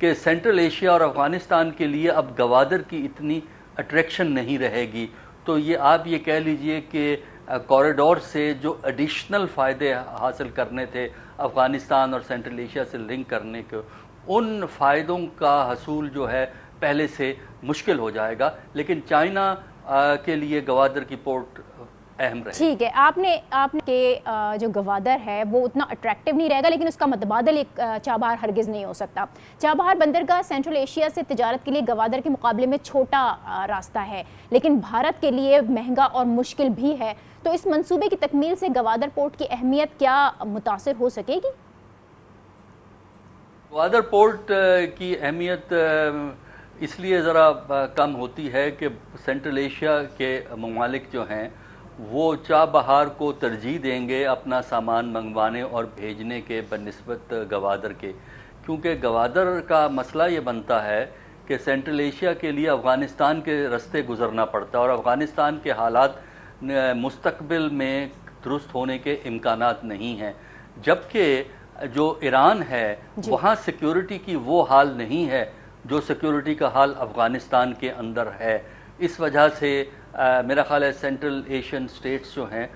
کہ central Asia اور افغانستان کے لیے اب گوادر کی اتنی اٹریکشن نہیں رہے گی. تو یہ آپ یہ کہہ لیجئے کہ کوریڈور سے جو ایڈیشنل فائدے حاصل کرنے تھے افغانستان اور سینٹرل ایشیا سے لنک کرنے کے, ان فائدوں کا حصول جو ہے پہلے سے مشکل ہو جائے گا. لیکن چائنا کے لیے گوادر کی پورٹ اہم رہے. ٹھیک ہے, آپ نے کہ جو گوادر ہے وہ اتنا اٹریکٹیو نہیں رہے گا, لیکن اس کا متبادل ایک چابہار ہرگز نہیں ہو سکتا. چابہار بندرگاہ سینٹرل ایشیا سے تجارت کے لیے گوادر کے مقابلے میں چھوٹا راستہ ہے, لیکن بھارت کے لیے مہنگا اور مشکل بھی ہے. تو اس منصوبے کی تکمیل سے گوادر پورٹ کی اہمیت کیا متاثر ہو سکے گی؟ گوادر پورٹ کی اہمیت اس لیے ذرا کم ہوتی ہے کہ سینٹرل ایشیا کے ممالک جو ہیں وہ چابہار کو ترجیح دیں گے اپنا سامان منگوانے اور بھیجنے کے بنسبت گوادر کے, کیونکہ گوادر کا مسئلہ یہ بنتا ہے کہ سینٹرل ایشیا کے لیے افغانستان کے رستے گزرنا پڑتا ہے, اور افغانستان کے حالات مستقبل میں درست ہونے کے امکانات نہیں ہیں, جبکہ جو ایران ہے وہاں سیکیورٹی کی وہ حال نہیں ہے جو سیکیورٹی کا حال افغانستان کے اندر ہے. اس وجہ سے میرا خیال ہے سینٹرل ایشین سٹیٹس جو ہیں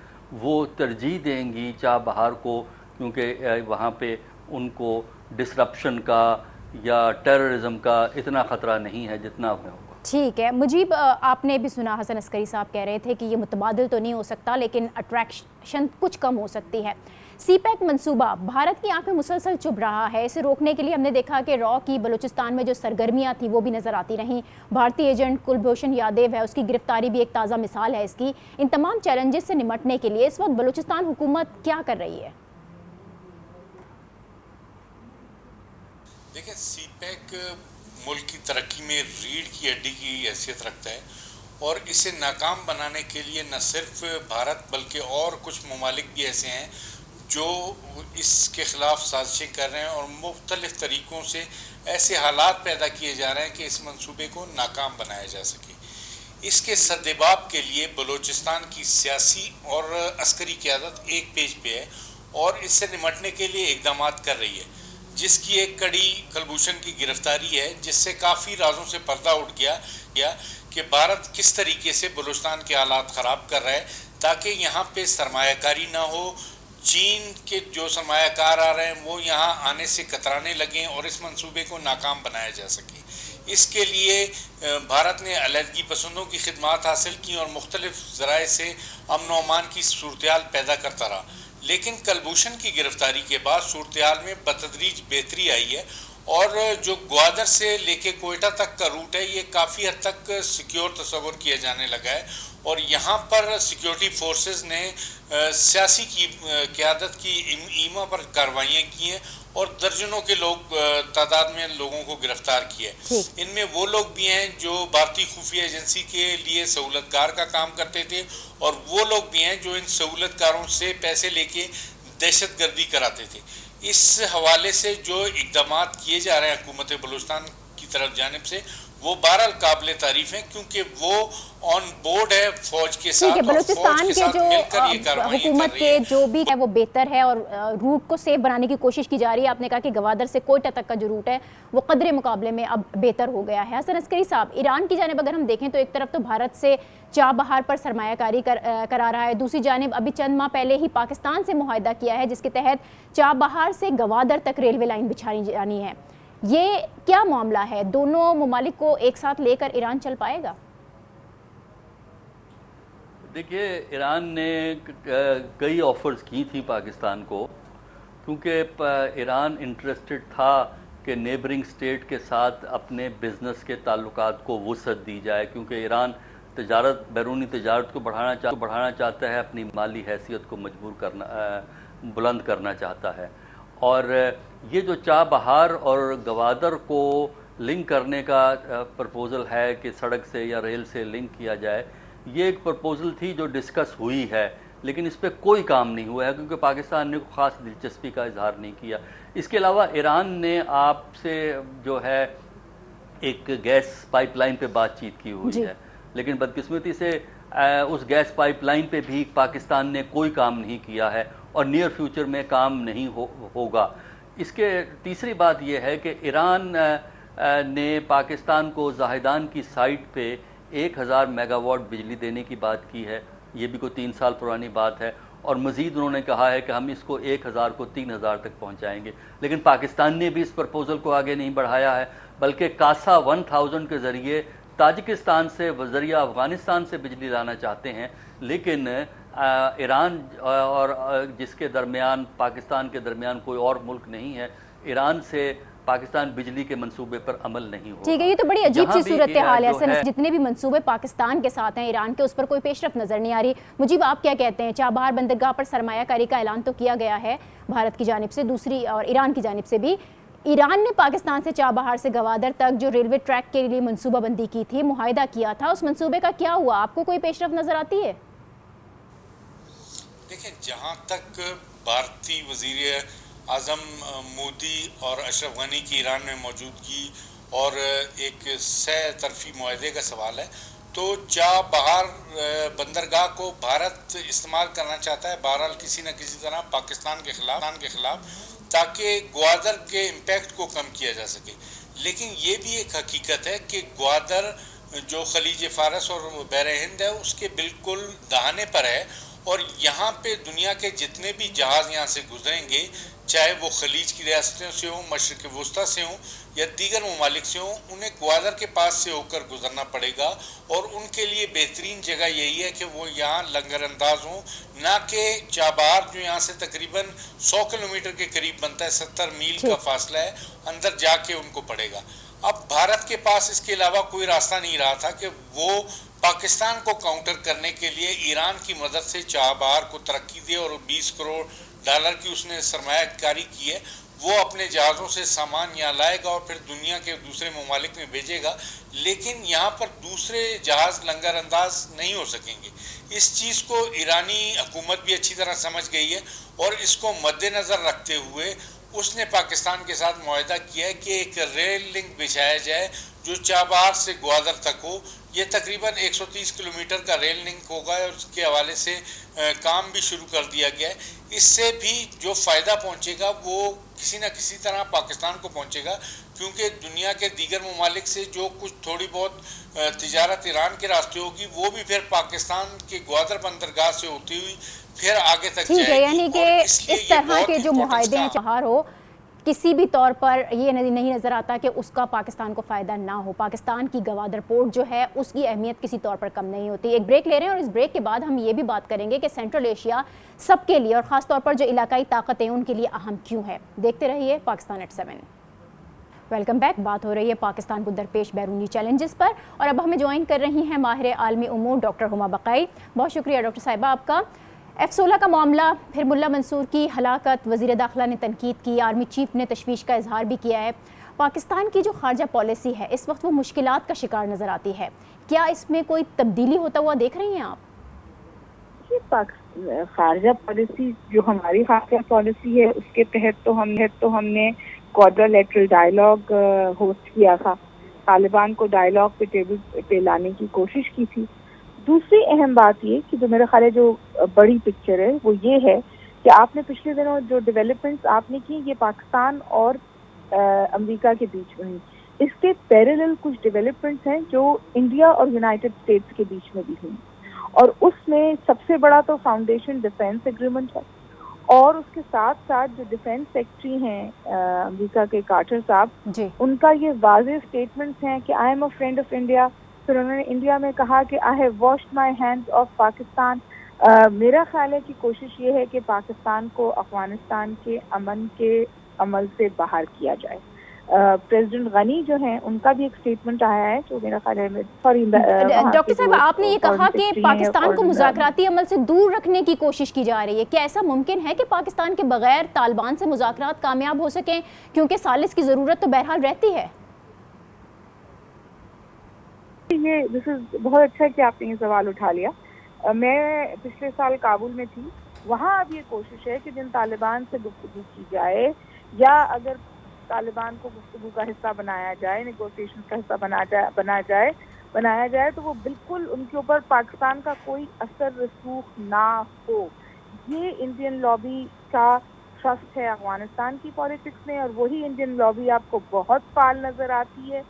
وہ ترجیح دیں گی چابہار کو, کیونکہ وہاں پہ ان کو ڈسرپشن کا یا ٹیررزم کا اتنا خطرہ نہیں ہے جتنا ہمیں ہوگا. ٹھیک ہے مجیب, آپ نے بھی سنا حسن عسکری صاحب کہہ رہے تھے کہ یہ متبادل تو نہیں ہو سکتا, لیکن اٹریکشن کچھ کم ہو سکتی ہے. سی پیک منصوبہ بھارت کی آنکھ میں مسلسل چبھ رہا ہے. اسے روکنے کے لیے ہم نے دیکھا کہ را کی بلوچستان میں جو سرگرمیاں تھیں وہ بھی نظر آتی رہیں. بھارتی ایجنٹ کلبھوشن یادیو ہے, اس کی گرفتاری بھی ایک تازہ مثال ہے اس کی. ان تمام چیلنجز سے نمٹنے کے لیے اس وقت بلوچستان حکومت کیا کر رہی ہے؟ دیکھیں, سی پیک ملک کی ترقی میں ریڑھ کی ہڈی کی حیثیت رکھتا ہے, اور اسے ناکام بنانے کے لیے نہ صرف بھارت بلکہ اور کچھ ممالک بھی ایسے ہیں جو اس کے خلاف سازشیں کر رہے ہیں, اور مختلف طریقوں سے ایسے حالات پیدا کیے جا رہے ہیں کہ اس منصوبے کو ناکام بنایا جا سکے. اس کے سدباب کے لیے بلوچستان کی سیاسی اور عسکری قیادت ایک پیج پہ ہے اور اس سے نمٹنے کے لیے اقدامات کر رہی ہے, جس کی ایک کڑی کلبھوشن کی گرفتاری ہے, جس سے کافی رازوں سے پردہ اٹھ گیا کہ بھارت کس طریقے سے بلوچستان کے حالات خراب کر رہا ہے تاکہ یہاں پہ سرمایہ کاری نہ ہو. چین کے جو سرمایہ کار آ رہے ہیں وہ یہاں آنے سے کترانے لگیں اور اس منصوبے کو ناکام بنایا جا سکے. اس کے لیے بھارت نے علیحدگی پسندوں کی خدمات حاصل کی اور مختلف ذرائع سے امن و امان کی صورتحال پیدا کرتا رہا, لیکن کلبھوشن کی گرفتاری کے بعد صورتحال میں بتدریج بہتری آئی ہے, اور جو گوادر سے لے کے کوئٹہ تک کا روٹ ہے یہ کافی حد تک سیکیور تصور کیا جانے لگا ہے, اور یہاں پر سیکیورٹی فورسز نے سیاسی کی قیادت کی ایما پر کارروائیاں کی ہیں اور درجنوں کے لوگ تعداد میں لوگوں کو گرفتار کیا ہے. ان میں وہ لوگ بھی ہیں جو بھارتی خفیہ ایجنسی کے لیے سہولت کار کا کام کرتے تھے, اور وہ لوگ بھی ہیں جو ان سہولت کاروں سے پیسے لے کے دہشت گردی کراتے تھے. اس حوالے سے جو اقدامات کیے جا رہے ہیں حکومت بلوچستان کی طرف جانب سے وہ بہرحال قابل تعریف ہیں, کیونکہ وہ آن بورڈ ہے فوج کے ساتھ, بلوچستان کے جو حکومت کے جو بھی ہے وہ بہتر ہے اور روٹ کو سیف بنانے کی کوشش کی جا رہی ہے. آپ نے کہا کہ گوادر سے کوئٹہ تک کا جو روٹ ہے وہ قدرے مقابلے میں اب بہتر ہو گیا ہے. حسن عسکری صاحب, ایران کی جانب اگر ہم دیکھیں تو ایک طرف تو بھارت سے چابہار پر سرمایہ کاری کرا رہا ہے, دوسری جانب ابھی چند ماہ پہلے ہی پاکستان سے معاہدہ کیا ہے جس کے تحت چابہار سے گوادر تک ریلوے لائن بچھانی جانی ہے. یہ کیا معاملہ ہے؟ دونوں ممالک کو ایک ساتھ لے کر ایران چل پائے گا؟ دیکھیے, ایران نے کئی آفرز کی تھی پاکستان کو, کیونکہ ایران انٹرسٹڈ تھا کہ نیبرنگ سٹیٹ کے ساتھ اپنے بزنس کے تعلقات کو وسعت دی جائے, کیونکہ ایران بیرونی تجارت کو بڑھانا چاہتا ہے, اپنی مالی حیثیت کو بلند کرنا چاہتا ہے. اور یہ جو چابہار اور گوادر کو لنک کرنے کا پرپوزل ہے کہ سڑک سے یا ریل سے لنک کیا جائے, یہ ایک پرپوزل تھی جو ڈسکس ہوئی ہے, لیکن اس پہ کوئی کام نہیں ہوا ہے کیونکہ پاکستان نے خاص دلچسپی کا اظہار نہیں کیا. اس کے علاوہ ایران نے آپ سے جو ہے ایک گیس پائپ لائن پہ بات چیت کی ہوئی ہے, لیکن بدقسمتی سے اس گیس پائپ لائن پہ بھی پاکستان نے کوئی کام نہیں کیا ہے اور نیئر فیوچر میں کام نہیں ہوگا. اس کے تیسری بات یہ ہے کہ ایران نے پاکستان کو زاہدان کی سائٹ پہ 1000 میگا واٹ بجلی دینے کی بات کی ہے. یہ بھی کوئی 3 سال پرانی بات ہے. اور مزید انہوں نے کہا ہے کہ ہم اس کو 1000 کو 3000 تک پہنچائیں گے. لیکن پاکستان نے بھی اس پرپوزل کو آگے نہیں بڑھایا ہے، بلکہ کاسا 1000 کے ذریعے تاجکستان سے ذریعہ افغانستان سے بجلی لانا چاہتے ہیں. لیکن ایران اور جس کے درمیان پاکستان کے درمیان کوئی اور ملک نہیں ہے، ایران سے پاکستان بجلی کے منصوبے پر عمل نہیں ہوگا. ٹھیک ہے، یہ تو بڑی عجیب سی صورتحال ہے. جتنے بھی منصوبے پاکستان کے ساتھ ہیں ایران کے، اس پر کوئی پیش رفت نظر نہیں آ رہی. مجیب، آپ کیا کہتے ہیں؟ چابہار بندرگاہ پر سرمایہ کاری کا اعلان تو کیا گیا ہے بھارت کی جانب سے، دوسری اور ایران کی جانب سے بھی. ایران نے پاکستان سے چابہار سے گوادر تک جو ریلوے ٹریک کے لیے منصوبہ بندی کی تھی، معاہدہ کیا تھا، اس منصوبے کا کیا ہوا؟ آپ کو کوئی پیش رفت نظر آتی ہے؟ دیکھیں، جہاں تک بھارتی وزیر اعظم مودی اور اشرف غنی کی ایران میں موجودگی اور ایک سہ طرفی معاہدے کا سوال ہے، تو چابہار بندرگاہ کو بھارت استعمال کرنا چاہتا ہے بہرحال کسی نہ کسی طرح پاکستان کے خلاف تاکہ گوادر کے امپیکٹ کو کم کیا جا سکے. لیکن یہ بھی ایک حقیقت ہے کہ گوادر جو خلیج فارس اور بحر ہند ہے اس کے بالکل دہانے پر ہے، اور یہاں پہ دنیا کے جتنے بھی جہاز یہاں سے گزریں گے، چاہے وہ خلیج کی ریاستوں سے ہوں، مشرق وسطیٰ سے ہوں یا دیگر ممالک سے ہوں، انہیں گوادر کے پاس سے ہو کر گزرنا پڑے گا. اور ان کے لیے بہترین جگہ یہی ہے کہ وہ یہاں لنگر انداز ہوں، نہ کہ چابہار جو یہاں سے تقریباً 100 کلومیٹر کے قریب بنتا ہے، 70 میل کا فاصلہ ہے، اندر جا کے ان کو پڑے گا. اب بھارت کے پاس اس کے علاوہ کوئی راستہ نہیں رہا تھا کہ وہ پاکستان کو کاؤنٹر کرنے کے لیے ایران کی مدد سے چابہار کو ترقی دے، اور $20 کروڑ کی اس نے سرمایہ کاری کی ہے. وہ اپنے جہازوں سے سامان یہاں لائے گا اور پھر دنیا کے دوسرے ممالک میں بھیجے گا، لیکن یہاں پر دوسرے جہاز لنگر انداز نہیں ہو سکیں گے. اس چیز کو ایرانی حکومت بھی اچھی طرح سمجھ گئی ہے، اور اس کو مد نظر رکھتے ہوئے اس نے پاکستان کے ساتھ معاہدہ کیا ہے کہ ایک ریل لنک بچھایا جائے جو چابہار سے گوادر تک ہو. یہ تقریباً 130 کلومیٹر کا ریل لنک ہوگا، اور اس کے حوالے سے کام بھی شروع کر دیا گیا ہے. اس سے بھی جو فائدہ پہنچے گا وہ کسی نہ کسی طرح پاکستان کو پہنچے گا، کیونکہ دنیا کے دیگر ممالک سے جو کچھ تھوڑی بہت تجارت ایران کے راستے ہوگی، وہ بھی پھر پاکستان کے گوادر بندرگاہ سے ہوتی ہوئی پھر آگے تک جائے گی. ٹھیک ہے، یعنی کہ اس طرح کے جو معاہدے ہیں چابہار ہو، کسی بھی طور پر یہ نہیں نظر آتا کہ اس کا پاکستان کو فائدہ نہ ہو. پاکستان کی گوادر پورٹ جو ہے اس کی اہمیت کسی طور پر کم نہیں ہوتی. ایک بریک لے رہے ہیں، اور اس بریک کے بعد ہم یہ بھی بات کریں گے کہ سینٹرل ایشیا سب کے لیے اور خاص طور پر جو علاقائی طاقتیں ان کے لیے اہم کیوں ہے. دیکھتے رہیے پاکستان ایٹ 7. Welcome back. بات ہو رہی ہے پاکستان کو درپیش بیرونی چیلنجز پر، اور اب ہمیں جوائن کر رہی ہیں ماہر عالمی امور ڈاکٹر ہما بقائی. بہت شکریہ ڈاکٹر صاحبہ آپ کا. F-16 کا معاملہ، پھر ملا منصور کی ہلاکت، وزیر داخلہ نے تنقید کی، آرمی چیف نے تشویش کا اظہار بھی کیا ہے. پاکستان کی جو خارجہ پالیسی ہے اس وقت وہ مشکلات کا شکار نظر آتی ہے. کیا اس میں کوئی تبدیلی ہوتا ہوا دیکھ رہی ہیں آپ؟ خارجہ پالیسی جو ہماری خارجہ پالیسی ہے اس کے تحت تو ہم نے کوادریلیٹرل ڈائیلاگ ہوسٹ کیا تھا، طالبان کو ڈائیلاگ پہ ٹیبل پہ لانے کی کوشش کی تھی. دوسری اہم بات یہ کہ جو میرا خیال ہے جو بڑی پکچر ہے وہ یہ ہے کہ آپ نے پچھلے دنوں جو ڈیولپمنٹس آپ نے کی، یہ پاکستان اور امریکہ کے بیچ میں، اس کے پیریلل کچھ ڈیولپمنٹس ہیں جو انڈیا اور یونائٹڈ اسٹیٹس کے بیچ میں بھی ہوئی، اور اس میں سب سے بڑا تو فاؤنڈیشن ڈیفنس ایگریمنٹ ہے. اور اس کے ساتھ ساتھ جو ڈیفنس سیکرٹری ہیں امریکہ کے کارٹر صاحب، ان کا یہ واضح اسٹیٹمنٹس ہیں کہ I am a friend of India. پھر انہوں نے انڈیا میں کہا کہ I have washed my hands of Pakistan. میرا خیال ہے کہ کوشش یہ ہے کہ پاکستان کو افغانستان کے امن کے عمل سے باہر کیا جائے. پریزیڈنٹ غنی جو ہیں ان کا بھی ایک اسٹیٹمنٹ آیا ہے جو میرا خیال ہے ڈاکٹر صاحب آپ نے یہ کہا کہ پاکستان کو مذاکراتی عمل سے دور رکھنے کی کوشش کی جا رہی ہے. کیا ایسا ممکن ہے کہ پاکستان کے بغیر طالبان سے مذاکرات کامیاب ہو سکیں، کیونکہ ثالث کی ضرورت تو بہرحال رہتی ہے؟ یہ بہت اچھا ہے کہ آپ نے یہ سوال اٹھا لیا. میں پچھلے سال کابل میں تھی، وہاں اب یہ کوشش ہے کہ جن طالبان سے گفتگو کی جائے یا اگر طالبان کو گفتگو کا حصہ بنایا جائے، نیگوسیشن کا حصہ بنایا جائے تو وہ بالکل ان کے اوپر پاکستان کا کوئی اثر رسوخ نہ ہو. یہ انڈین لابی کا ٹرسٹ ہے افغانستان کی پالیٹکس میں، اور وہی انڈین لابی آپ کو بہت فعال نظر آتی ہے.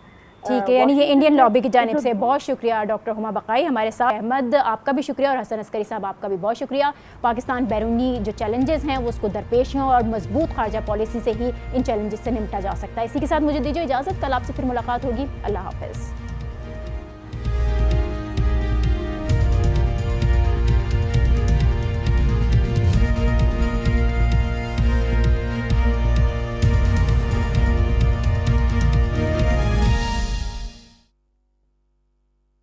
ٹھیک ہے، یعنی یہ انڈین لابی کی جانب سے بہت شکریہ ڈاکٹر ہما بقائی ہمارے ساتھ. احمد آپ کا بھی شکریہ، اور حسن عسکری صاحب آپ کا بھی بہت شکریہ. پاکستان بیرونی جو چیلنجز ہیں وہ اس کو درپیش ہیں، اور مضبوط خارجہ پالیسی سے ہی ان چیلنجز سے نمٹا جا سکتا ہے. اسی کے ساتھ مجھے دیجیے اجازت، کل آپ سے پھر ملاقات ہوگی. اللہ حافظ.